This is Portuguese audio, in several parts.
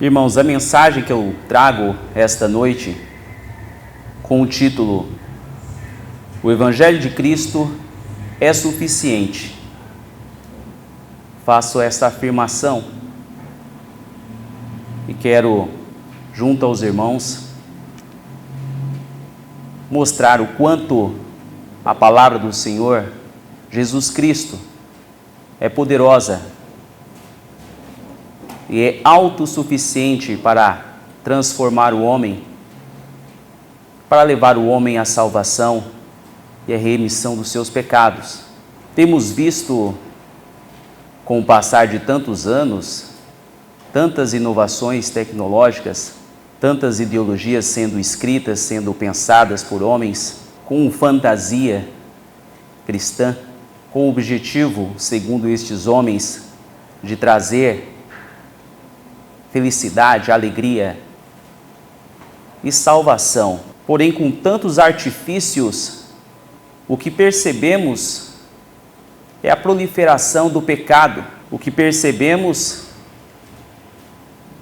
Irmãos, a mensagem que eu trago esta noite, com o título O Evangelho de Cristo é suficiente. Faço esta afirmação e quero, junto aos irmãos, mostrar o quanto a palavra do Senhor, Jesus Cristo, é poderosa e é autossuficiente para transformar o homem, para levar o homem à salvação e à remissão dos seus pecados. Temos visto, com o passar de tantos anos, tantas inovações tecnológicas, tantas ideologias sendo escritas, sendo pensadas por homens com fantasia cristã, com o objetivo, segundo estes homens, de trazer felicidade, alegria e salvação. Porém, com tantos artifícios, o que percebemos é a proliferação do pecado. O que percebemos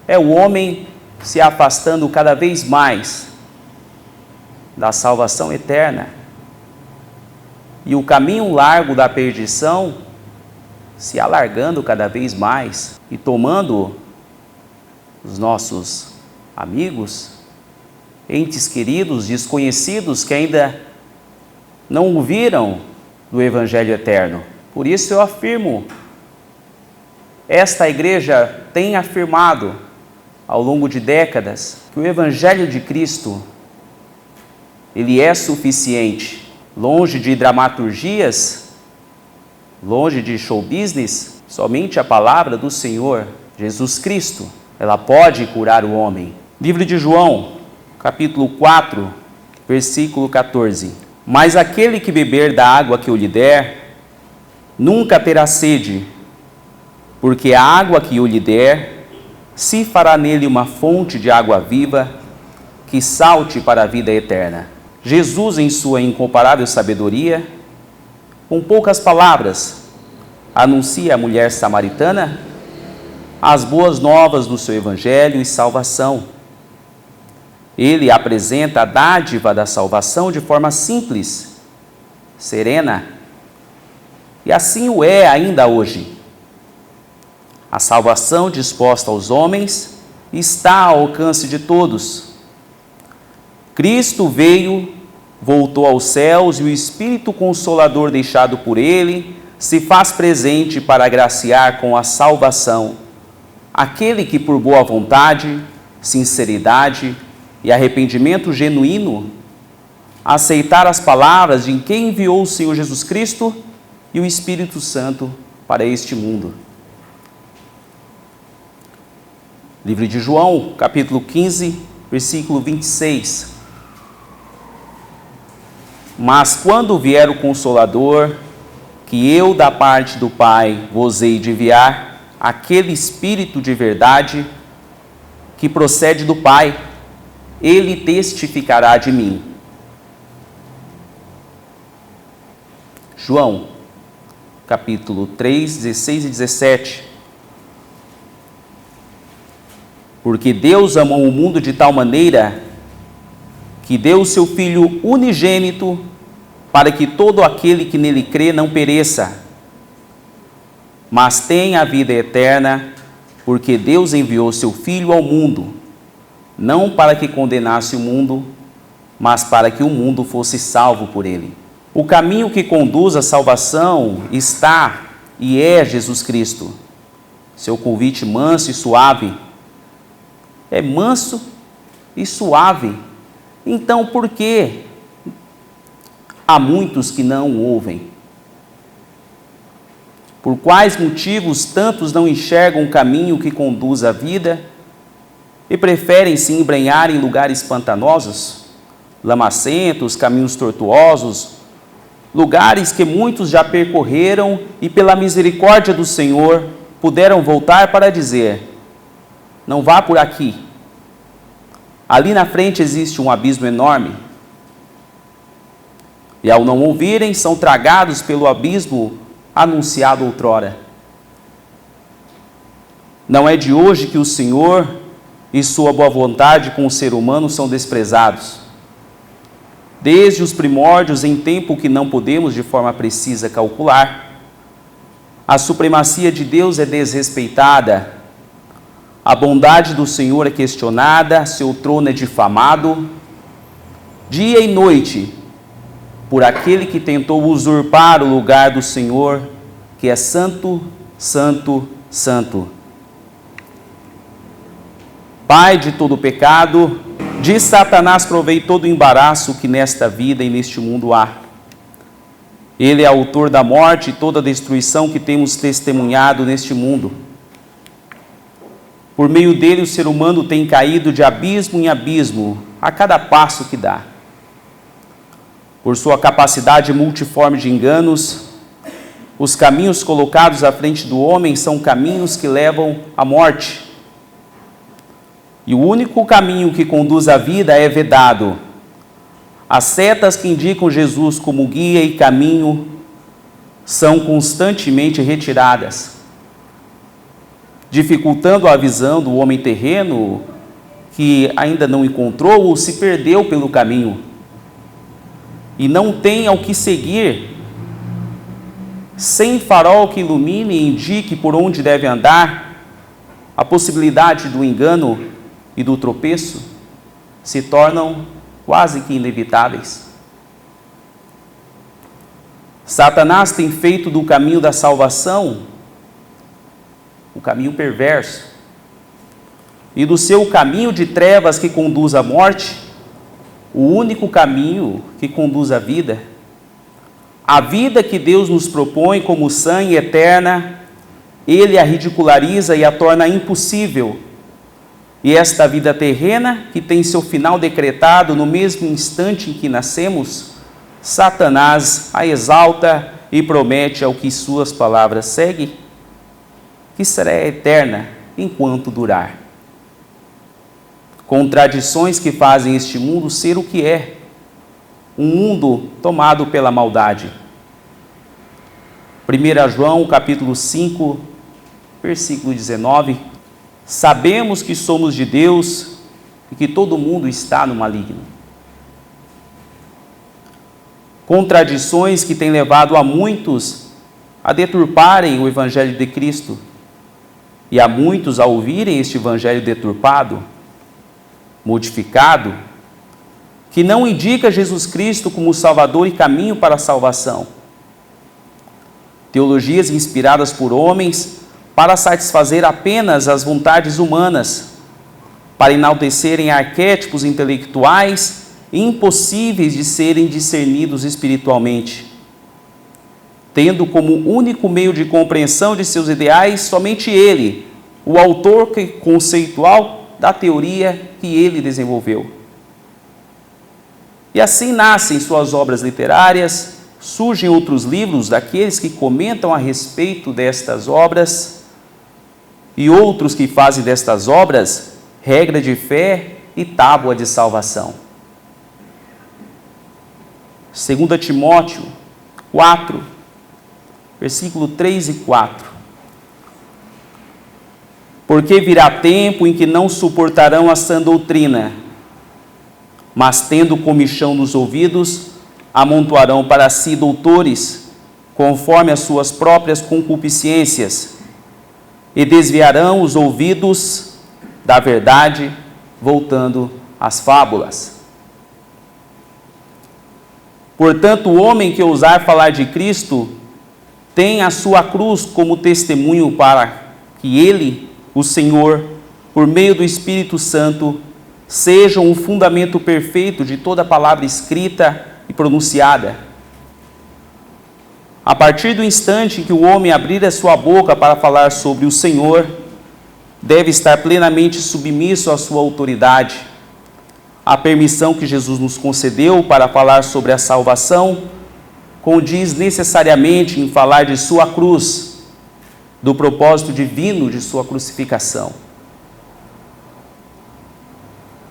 é o homem se afastando cada vez mais da salvação eterna e o caminho largo da perdição se alargando cada vez mais e tomando os nossos amigos, entes queridos, desconhecidos que ainda não ouviram do Evangelho eterno. Por isso eu afirmo, esta igreja tem afirmado ao longo de décadas que o Evangelho de Cristo, ele é suficiente, longe de dramaturgias, longe de show business, somente a palavra do Senhor, Jesus Cristo, ela pode curar o homem. Livro de João, capítulo 4, versículo 14. Mas aquele que beber da água que eu lhe der, nunca terá sede, porque a água que eu lhe der, se fará nele uma fonte de água viva, que salte para a vida eterna. Jesus, em sua incomparável sabedoria, com poucas palavras, anuncia à mulher samaritana as boas novas do seu evangelho e salvação. Ele apresenta a dádiva da salvação de forma simples, serena, e assim o é ainda hoje. A salvação disposta aos homens está ao alcance de todos. Cristo veio, voltou aos céus e o Espírito Consolador deixado por ele se faz presente para agraciar com a salvação aquele que por boa vontade, sinceridade e arrependimento genuíno aceitar as palavras de quem enviou o Senhor Jesus Cristo e o Espírito Santo para este mundo. Livro de João, capítulo 15, versículo 26. Mas quando vier o Consolador, que eu da parte do Pai vos hei de enviar, aquele Espírito de verdade que procede do Pai, ele testificará de mim. João, capítulo 3, 16 e 17. Porque Deus amou o mundo de tal maneira que deu o seu Filho unigênito para que todo aquele que nele crê não pereça, mas tenha a vida eterna, porque Deus enviou seu Filho ao mundo, não para que condenasse o mundo, mas para que o mundo fosse salvo por ele. O caminho que conduz à salvação está e é Jesus Cristo. Seu convite manso e suave é manso e suave. Então, por que há muitos que não o ouvem? Por quais motivos tantos não enxergam o caminho que conduz à vida e preferem se embrenhar em lugares pantanosos, lamacentos, caminhos tortuosos, lugares que muitos já percorreram e pela misericórdia do Senhor puderam voltar para dizer: não vá por aqui, ali na frente existe um abismo enorme. E ao não ouvirem, são tragados pelo abismo anunciado outrora. Não é de hoje que o Senhor e sua boa vontade com o ser humano são desprezados. Desde os primórdios, em tempo que não podemos de forma precisa calcular, a supremacia de Deus é desrespeitada, a bondade do Senhor é questionada, seu trono é difamado, dia e noite, por aquele que tentou usurpar o lugar do Senhor, que é santo, santo, santo. Pai de todo pecado, de Satanás provei todo o embaraço que nesta vida e neste mundo há. Ele é autor da morte e toda a destruição que temos testemunhado neste mundo. Por meio dele o ser humano tem caído de abismo em abismo a cada passo que dá. Por sua capacidade multiforme de enganos, os caminhos colocados à frente do homem são caminhos que levam à morte. E o único caminho que conduz à vida é vedado. As setas que indicam Jesus como guia e caminho são constantemente retiradas, dificultando a visão do homem terreno que ainda não encontrou ou se perdeu pelo caminho e não tem ao que seguir. Sem farol que ilumine e indique por onde deve andar, a possibilidade do engano e do tropeço se tornam quase que inevitáveis. Satanás tem feito do caminho da salvação o caminho perverso, e do seu caminho de trevas que conduz à morte, o único caminho que conduz à vida. A vida que Deus nos propõe como sã e eterna, ele a ridiculariza e a torna impossível. E esta vida terrena, que tem seu final decretado no mesmo instante em que nascemos, Satanás a exalta e promete ao que suas palavras seguem, que será eterna enquanto durar. Contradições que fazem este mundo ser o que é, um mundo tomado pela maldade. 1 João capítulo 5, versículo 19, sabemos que somos de Deus e que todo mundo está no maligno. Contradições que têm levado a muitos a deturparem o Evangelho de Cristo e a muitos a ouvirem este Evangelho deturpado, modificado, que não indica Jesus Cristo como Salvador e caminho para a salvação. Teologias inspiradas por homens para satisfazer apenas as vontades humanas, para enaltecerem arquétipos intelectuais impossíveis de serem discernidos espiritualmente, tendo como único meio de compreensão de seus ideais somente ele, o autor conceitual da teoria que ele desenvolveu. E assim nascem suas obras literárias, surgem outros livros daqueles que comentam a respeito destas obras, e outros que fazem destas obras regra de fé e tábua de salvação. 2 Timóteo 4, versículo 3 e 4. Porque virá tempo em que não suportarão a sã doutrina, mas tendo comichão nos ouvidos, amontoarão para si doutores, conforme as suas próprias concupiscências, e desviarão os ouvidos da verdade, voltando às fábulas. Portanto, o homem que ousar falar de Cristo tem a sua cruz como testemunho para que ele, o Senhor, por meio do Espírito Santo, sejam o fundamento perfeito de toda palavra escrita e pronunciada. A partir do instante em que o homem abrir a sua boca para falar sobre o Senhor, deve estar plenamente submisso à sua autoridade. A permissão que Jesus nos concedeu para falar sobre a salvação condiz necessariamente em falar de sua cruz, do propósito divino de sua crucificação.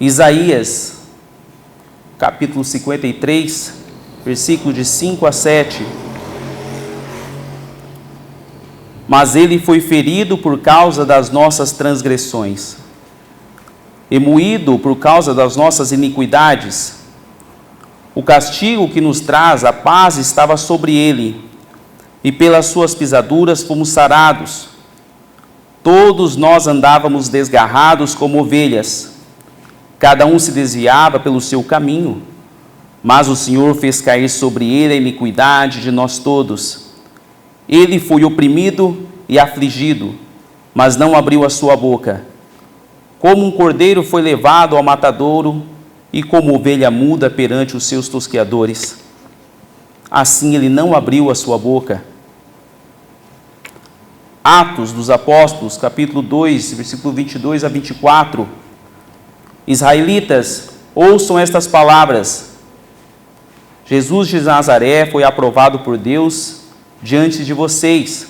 Isaías, capítulo 53, versículo de 5 a 7. Mas ele foi ferido por causa das nossas transgressões, e moído por causa das nossas iniquidades. O castigo que nos traz a paz estava sobre ele, e pelas suas pisaduras fomos sarados. Todos nós andávamos desgarrados como ovelhas, cada um se desviava pelo seu caminho, mas o Senhor fez cair sobre ele a iniquidade de nós todos. Ele foi oprimido e afligido, mas não abriu a sua boca. Como um cordeiro foi levado ao matadouro, e como ovelha muda perante os seus tosqueadores, assim ele não abriu a sua boca. Atos dos Apóstolos, capítulo 2, versículo 22 a 24. Israelitas, ouçam estas palavras. Jesus de Nazaré foi aprovado por Deus diante de vocês,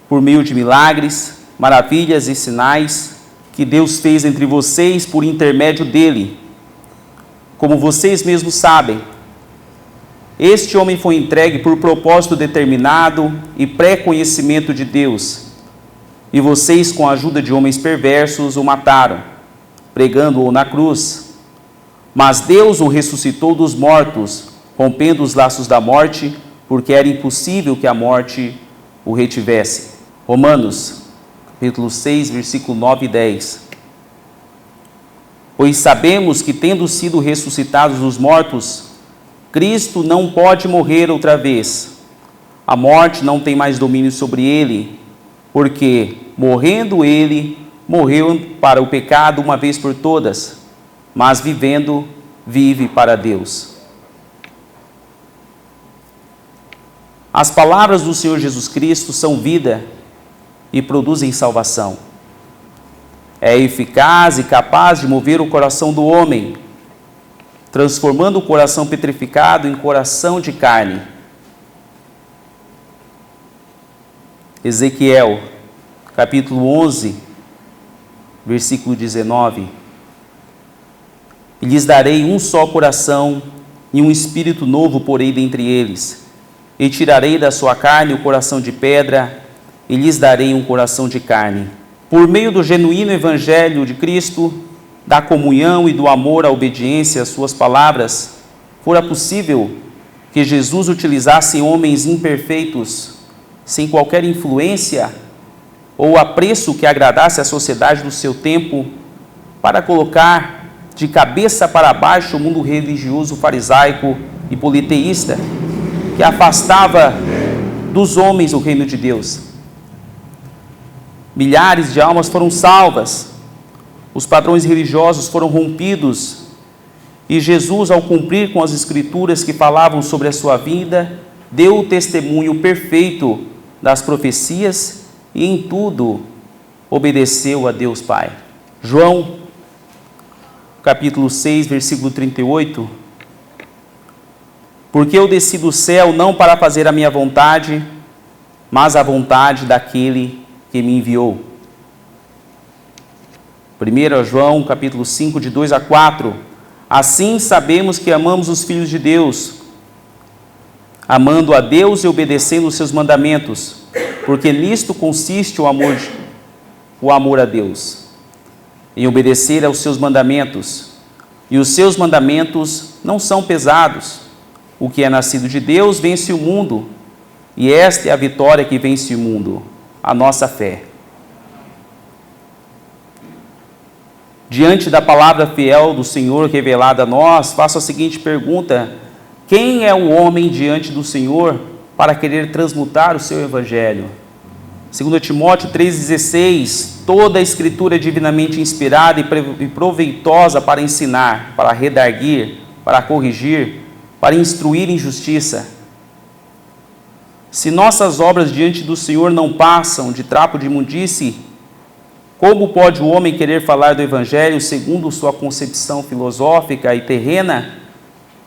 por meio de milagres, maravilhas e sinais que Deus fez entre vocês por intermédio dele. Como vocês mesmos sabem, este homem foi entregue por propósito determinado e pré-conhecimento de Deus, e vocês, com a ajuda de homens perversos, o mataram, pregando-o na cruz. Mas Deus o ressuscitou dos mortos, rompendo os laços da morte, porque era impossível que a morte o retivesse. Romanos, capítulo 6, versículo 9 e 10. Pois sabemos que, tendo sido ressuscitados dos mortos, Cristo não pode morrer outra vez. A morte não tem mais domínio sobre ele, porque, morrendo ele, morreu para o pecado uma vez por todas, mas vivendo, vive para Deus. As palavras do Senhor Jesus Cristo são vida e produzem salvação. É eficaz e capaz de mover o coração do homem, transformando o coração petrificado em coração de carne. Ezequiel, capítulo 11, versículo 19. E lhes darei um só coração, e um espírito novo porei dentre eles. E tirarei da sua carne o coração de pedra, e lhes darei um coração de carne. Por meio do genuíno evangelho de Cristo, da comunhão e do amor à obediência às suas palavras, fora possível que Jesus utilizasse homens imperfeitos, sem qualquer influência ou apreço que agradasse à sociedade do seu tempo, para colocar de cabeça para baixo o mundo religioso farisaico e politeísta, que afastava dos homens o reino de Deus. Milhares de almas foram salvas, os padrões religiosos foram rompidos, e Jesus, ao cumprir com as escrituras que falavam sobre a sua vida, deu o testemunho perfeito das profecias e em tudo obedeceu a Deus Pai. João, capítulo 6, versículo 38. Porque eu desci do céu não para fazer a minha vontade, mas a vontade daquele que me enviou. 1 João, capítulo 5, de 2 a 4. Assim sabemos que amamos os filhos de Deus, amando a Deus e obedecendo os seus mandamentos, porque nisto consiste o amor a Deus, em obedecer aos seus mandamentos. E os seus mandamentos não são pesados. O que é nascido de Deus vence o mundo, e esta é a vitória que vence o mundo, a nossa fé. Diante da palavra fiel do Senhor revelada a nós, faço a seguinte pergunta: quem é o homem diante do Senhor para querer transmutar o seu evangelho? 2 Timóteo 3,16, toda a escritura é divinamente inspirada e proveitosa para ensinar, para redarguir, para corrigir, para instruir em justiça. Se nossas obras diante do Senhor não passam de trapo de imundície, como pode o homem querer falar do evangelho segundo sua concepção filosófica e terrena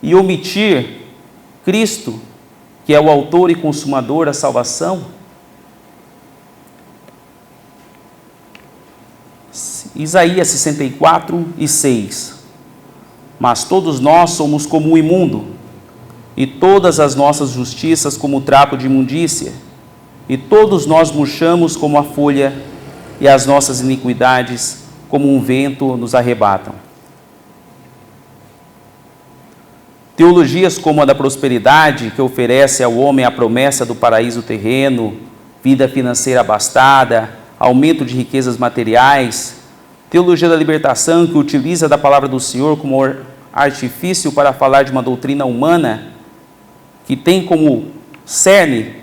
e omitir Cristo, que é o autor e consumador da salvação? Isaías 64:6. Mas todos nós somos como o imundo, e todas as nossas justiças como trapo de imundícia, e todos nós murchamos como a folha, e as nossas iniquidades como um vento nos arrebatam. Teologias como a da prosperidade, que oferece ao homem a promessa do paraíso terreno, vida financeira abastada, aumento de riquezas materiais. Teologia da libertação, que utiliza da palavra do Senhor como artifício para falar de uma doutrina humana, que tem como cerne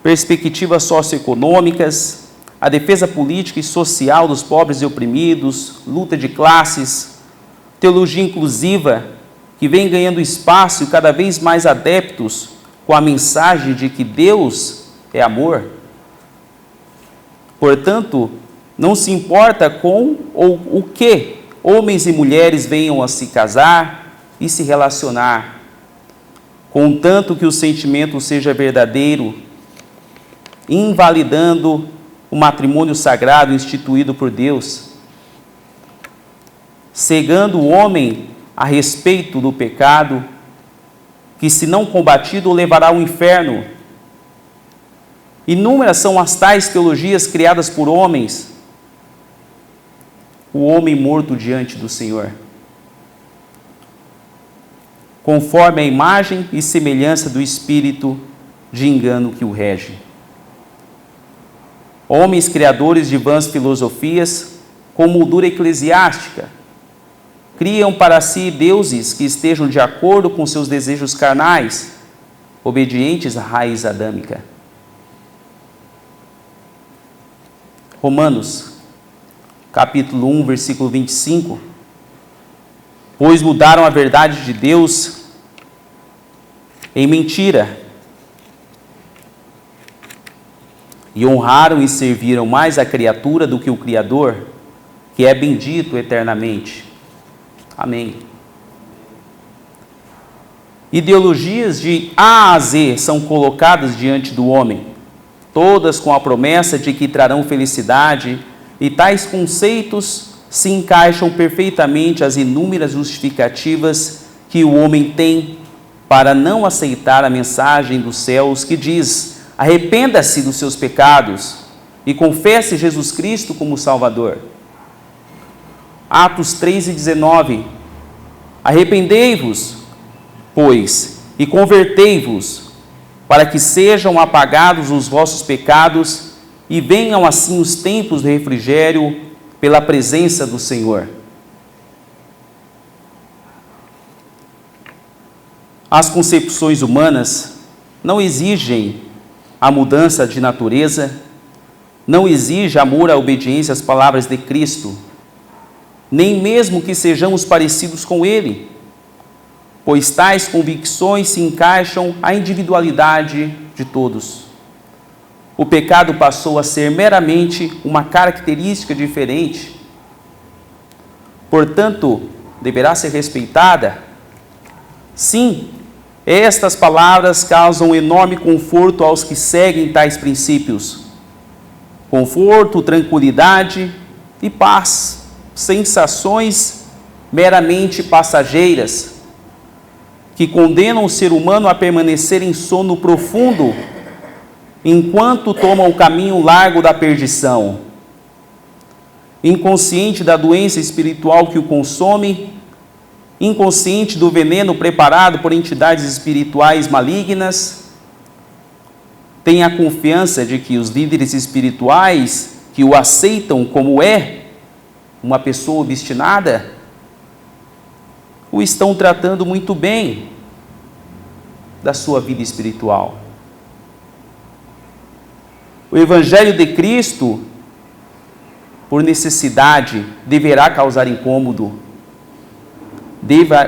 perspectivas socioeconômicas, a defesa política e social dos pobres e oprimidos, luta de classes, teologia inclusiva, que vem ganhando espaço e cada vez mais adeptos com a mensagem de que Deus é amor. Portanto, não se importa com ou o que homens e mulheres venham a se casar e se relacionar, contanto que o sentimento seja verdadeiro, invalidando o matrimônio sagrado instituído por Deus, cegando o homem a respeito do pecado, que se não combatido o levará ao inferno. Inúmeras são as tais teologias criadas por homens, o homem morto diante do Senhor, conforme a imagem e semelhança do espírito de engano que o rege. Homens criadores de vãs filosofias, com moldura eclesiástica, criam para si deuses que estejam de acordo com seus desejos carnais, obedientes à raiz adâmica. Romanos, capítulo 1, versículo 25. Pois mudaram a verdade de Deus em mentira, e honraram e serviram mais a criatura do que o Criador, que é bendito eternamente. Amém. Ideologias de A a Z são colocadas diante do homem, todas com a promessa de que trarão felicidade, e tais conceitos se encaixam perfeitamente às inúmeras justificativas que o homem tem para não aceitar a mensagem dos céus que diz: arrependa-se dos seus pecados e confesse Jesus Cristo como Salvador. Atos 3:19. Arrependei-vos, pois, e convertei-vos, para que sejam apagados os vossos pecados e venham assim os tempos de refrigério pela presença do Senhor. As concepções humanas não exigem a mudança de natureza, não exige amor à obediência às palavras de Cristo, nem mesmo que sejamos parecidos com Ele, pois tais convicções se encaixam à individualidade de todos. O pecado passou a ser meramente uma característica diferente, portanto, deverá ser respeitada. Sim, estas palavras causam enorme conforto aos que seguem tais princípios. Conforto, tranquilidade e paz, sensações meramente passageiras, que condenam o ser humano a permanecer em sono profundo, enquanto toma o caminho largo da perdição. Inconsciente da doença espiritual que o consome, inconsciente do veneno preparado por entidades espirituais malignas, tem a confiança de que os líderes espirituais que o aceitam como é, uma pessoa obstinada, o estão tratando muito bem da sua vida espiritual. O Evangelho de Cristo, por necessidade, deverá causar incômodo,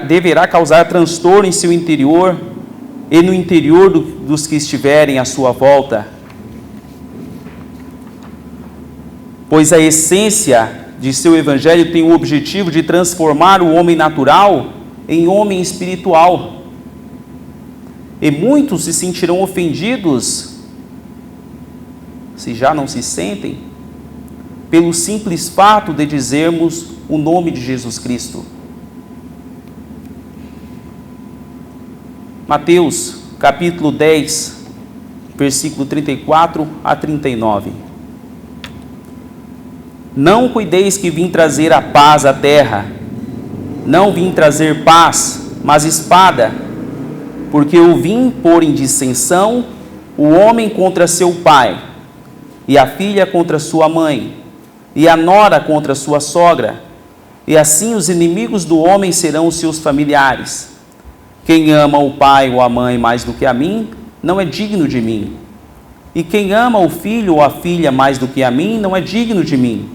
deverá causar transtorno em seu interior e no interior dos que estiverem à sua volta. Pois a essência de seu Evangelho tem o objetivo de transformar o homem natural em homem espiritual. E muitos se sentirão ofendidos, se já não se sentem, pelo simples fato de dizermos o nome de Jesus Cristo. Mateus, capítulo 10, versículo 34 a 39. Não cuideis que vim trazer a paz à terra. Não vim trazer paz, mas espada, porque eu vim pôr em dissensão o homem contra seu pai, e a filha contra sua mãe, e a nora contra sua sogra, e assim os inimigos do homem serão os seus familiares. Quem ama o pai ou a mãe mais do que a mim, não é digno de mim. E quem ama o filho ou a filha mais do que a mim, não é digno de mim.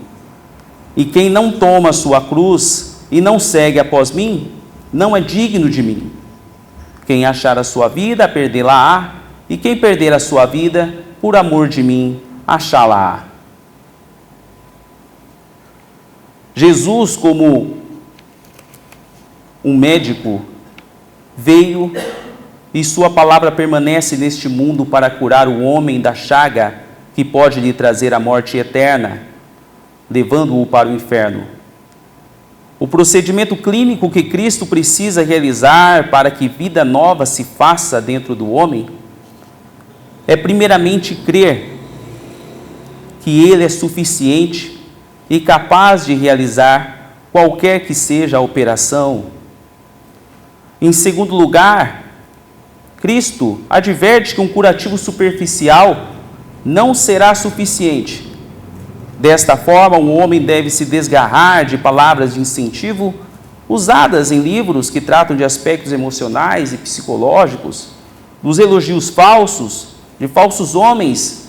E quem não toma a sua cruz e não segue após mim, não é digno de mim. Quem achar a sua vida, perdê-la-á, e quem perder a sua vida, por amor de mim, achá-la-á. Jesus, como um médico, veio e sua palavra permanece neste mundo para curar o homem da chaga que pode lhe trazer a morte eterna, levando-o para o inferno. O procedimento clínico que Cristo precisa realizar para que vida nova se faça dentro do homem é primeiramente crer que Ele é suficiente e capaz de realizar qualquer que seja a operação. Em segundo lugar, Cristo adverte que um curativo superficial não será suficiente. Desta forma, um homem deve se desgarrar de palavras de incentivo usadas em livros que tratam de aspectos emocionais e psicológicos, dos elogios falsos, de falsos homens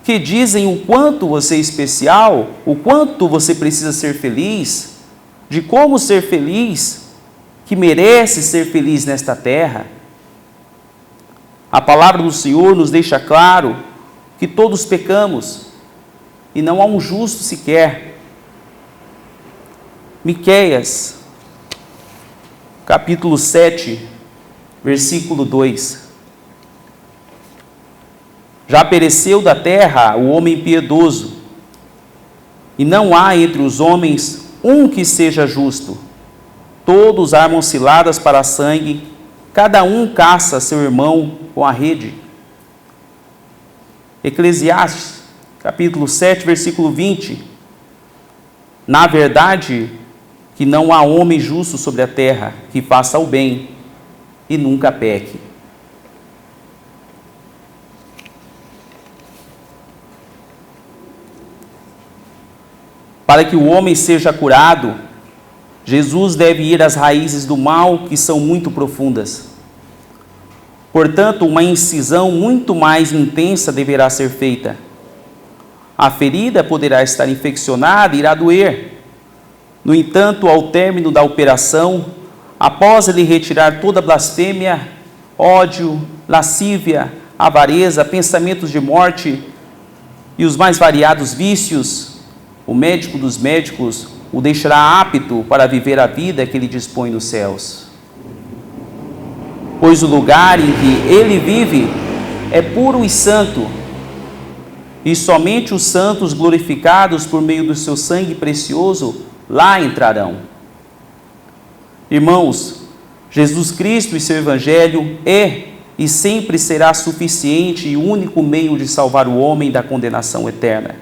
que dizem o quanto você é especial, o quanto você precisa ser feliz, de como ser feliz, que merece ser feliz nesta terra. A palavra do Senhor nos deixa claro que todos pecamos e não há um justo sequer. Miqueias, capítulo 7, versículo 2. Já pereceu da terra o homem piedoso, e não há entre os homens um que seja justo. Todos armam ciladas para sangue, cada um caça seu irmão com a rede. Eclesiastes, capítulo 7, versículo 20. Na verdade, que não há homem justo sobre a terra que faça o bem e nunca peque. Para que o homem seja curado, Jesus deve ir às raízes do mal, que são muito profundas. Portanto, uma incisão muito mais intensa deverá ser feita. A ferida poderá estar infeccionada e irá doer. No entanto, ao término da operação, após ele retirar toda blasfêmia, ódio, lascívia, avareza, pensamentos de morte e os mais variados vícios, o médico dos médicos o deixará apto para viver a vida que ele dispõe nos céus. Pois o lugar em que ele vive é puro e santo, e somente os santos glorificados por meio do seu sangue precioso lá entrarão. Irmãos, Jesus Cristo e seu Evangelho é e sempre será suficiente e único meio de salvar o homem da condenação eterna.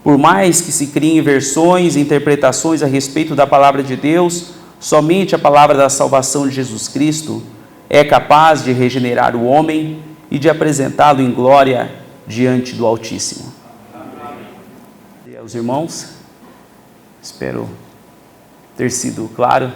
Por mais que se criem versões e interpretações a respeito da palavra de Deus, somente a palavra da salvação de Jesus Cristo é capaz de regenerar o homem e de apresentá-lo em glória diante do Altíssimo. E aos irmãos, espero ter sido claro.